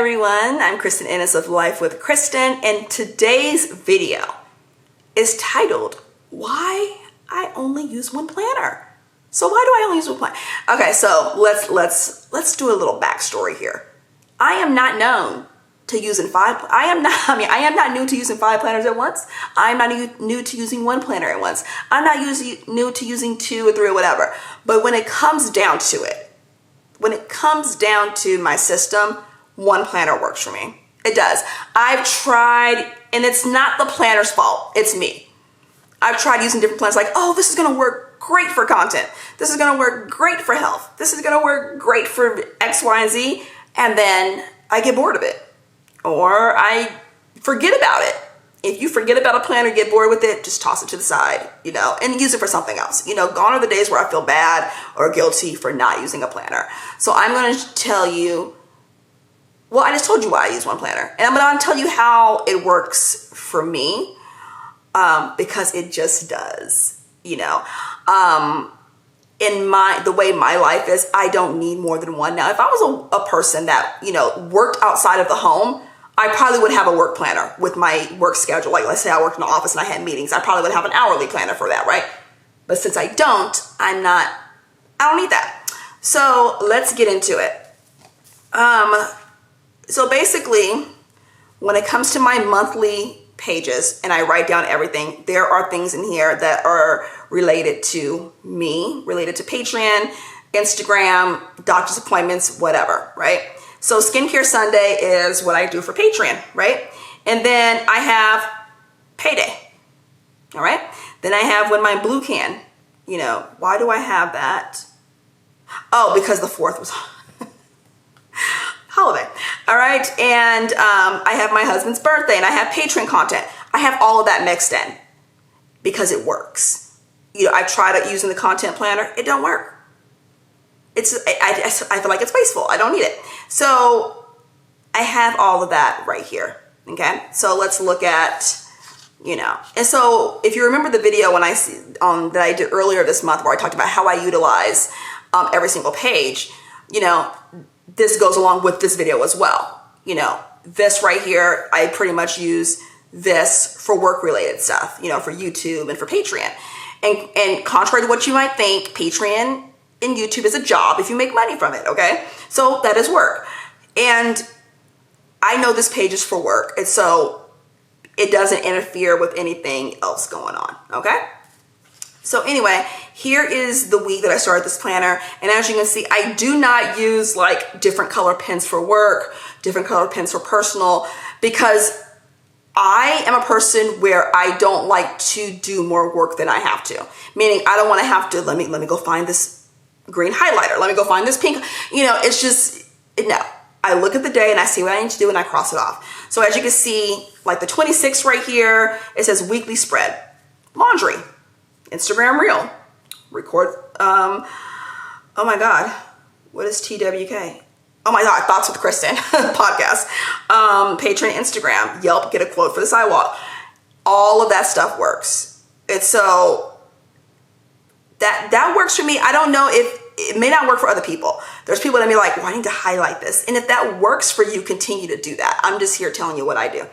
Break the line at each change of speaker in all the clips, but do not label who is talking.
everyone, I'm Kristen Ennis of Life with Kristen, and today's video is titled, Why I Only Use One Planner. So why do I only use one planner? Okay, so let's do a little backstory here. I am not known to using I am not new to using 5 planners at once. I'm not new to using one planner at once. I'm not new to using 2 or 3 or whatever. But when it comes down to it, when it comes down to my system, one planner works for me. It does. I've tried, and it's not the planner's fault. It's me. I've tried using different planners like, oh, this is going to work great for content. This is going to work great for health. This is going to work great for X, Y, and Z. And then I get bored of it. Or I forget about it. If you forget about a planner, get bored with it, just toss it to the side, and use it for something else. Gone are the days where I feel bad or guilty for not using a planner. So I'm going to tell you, well, I just told you why I use one planner. And I'm going to tell you how it works for me, because it just does, in the way my life is, I don't need more than one. Now, if I was a person that, worked outside of the home, I probably would have a work planner with my work schedule. Like, let's say I worked in the office and I had meetings. I probably would have an hourly planner for that, right? But since I don't, I don't need that. So let's get into it. So basically, when it comes to my monthly pages and I write down everything, there are things in here that are related to me, related to Patreon, Instagram, doctor's appointments, whatever, right? So Skincare Sunday is what I do for Patreon, right? And then I have payday, all right? Then I have when my blue can, why do I have that? Oh, because the 4th was holiday, all right? And I have my husband's birthday and I have Patreon content. I have all of that mixed in because it works. I tried it using the content planner. It don't work. I feel like it's wasteful. I don't need it. So I have all of that right here. Okay. So let's look at, and so if you remember the video when that I did earlier this month where I talked about how I utilize every single page, this goes along with this video as well. This right here, I pretty much use this for work related stuff, for YouTube and for Patreon. And contrary to what you might think, Patreon and YouTube is a job if you make money from it, okay? So that is work. And I know this page is for work, and so it doesn't interfere with anything else going on, okay? So anyway, here is the week that I started this planner. And as you can see, I do not use like different color pens for work, different color pens for personal, because I am a person where I don't like to do more work than I have to. Meaning I don't want to have to, let me go find this green highlighter. Let me go find this pink. It's just, no. I look at the day and I see what I need to do and I cross it off. So as you can see, like the 26th right here, it says weekly spread. Laundry. Instagram reel. Record, oh my God. What is TWK? Oh my God, Thoughts with Kristen podcast. Patreon, Instagram, Yelp, get a quote for the sidewalk. All of that stuff works. It's so that works for me. I don't know if it may not work for other people. There's people that may be like, well, I need to highlight this. And if that works for you, continue to do that. I'm just here telling you what I do.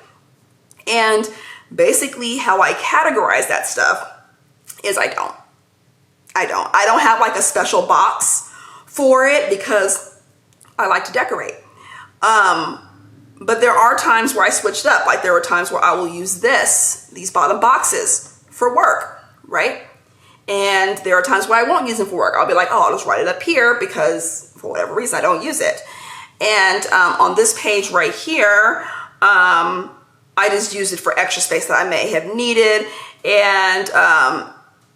And basically how I categorize that stuff is I don't have like a special box for it because I like to decorate. But there are times where I switched up. Like there are times where I will use these bottom boxes for work, right? And there are times where I won't use them for work. I'll be like, oh, I'll just write it up here because for whatever reason I don't use it. And on this page right here, I just use it for extra space that I may have needed. And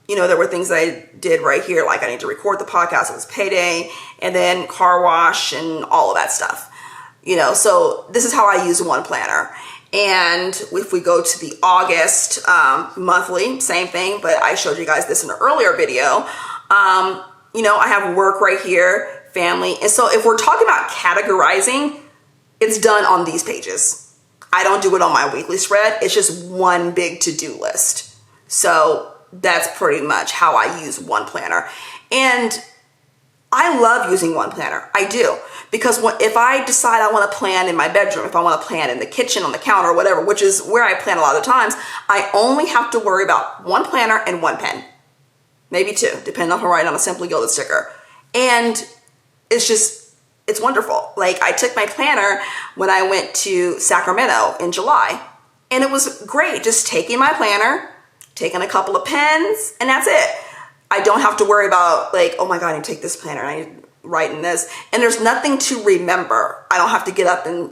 there were things that I did right here, like I need to record the podcast, it was payday, and then car wash and all of that stuff. So this is how I use one planner. And if we go to the August monthly, same thing, but I showed you guys this in an earlier video. I have work right here, family. And so if we're talking about categorizing, it's done on these pages. I don't do it on my weekly spread. It's just one big to-do list. So that's pretty much how I use one planner. And I love using one planner. I do. Because if I decide I want to plan in my bedroom, if I want to plan in the kitchen, on the counter, or whatever, which is where I plan a lot of the times, I only have to worry about one planner and one pen. Maybe two, depending on if I write on a Simply Gilded sticker. And it's wonderful. Like, I took my planner when I went to Sacramento in July, and it was great. Just taking my planner, taking a couple of pens, and that's it. I don't have to worry about, like, oh my God, I need to take this planner and I need to write in this. And there's nothing to remember. I don't have to get up and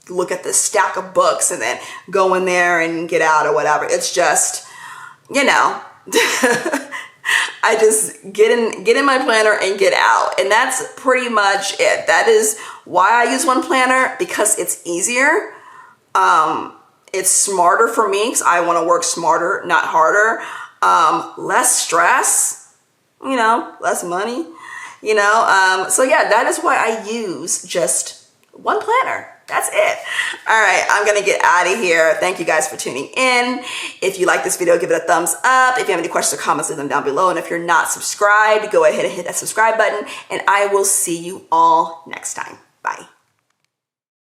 look at this stack of books and then go in there and get out or whatever. It's just, you know, I just get in my planner and get out. And that's pretty much it. That is why I use one planner, because it's easier. It's smarter for me because I want to work smarter, not harder. Less stress, you know, less money, you know. So yeah, that is why I use just one planner. That's it. All right, I'm gonna get out of here. Thank you guys for tuning in. If you like this video, give it a thumbs up. If you have any questions or comments, leave them down below. And if you're not subscribed, go ahead and hit that subscribe button, and I will see you all next time. Bye.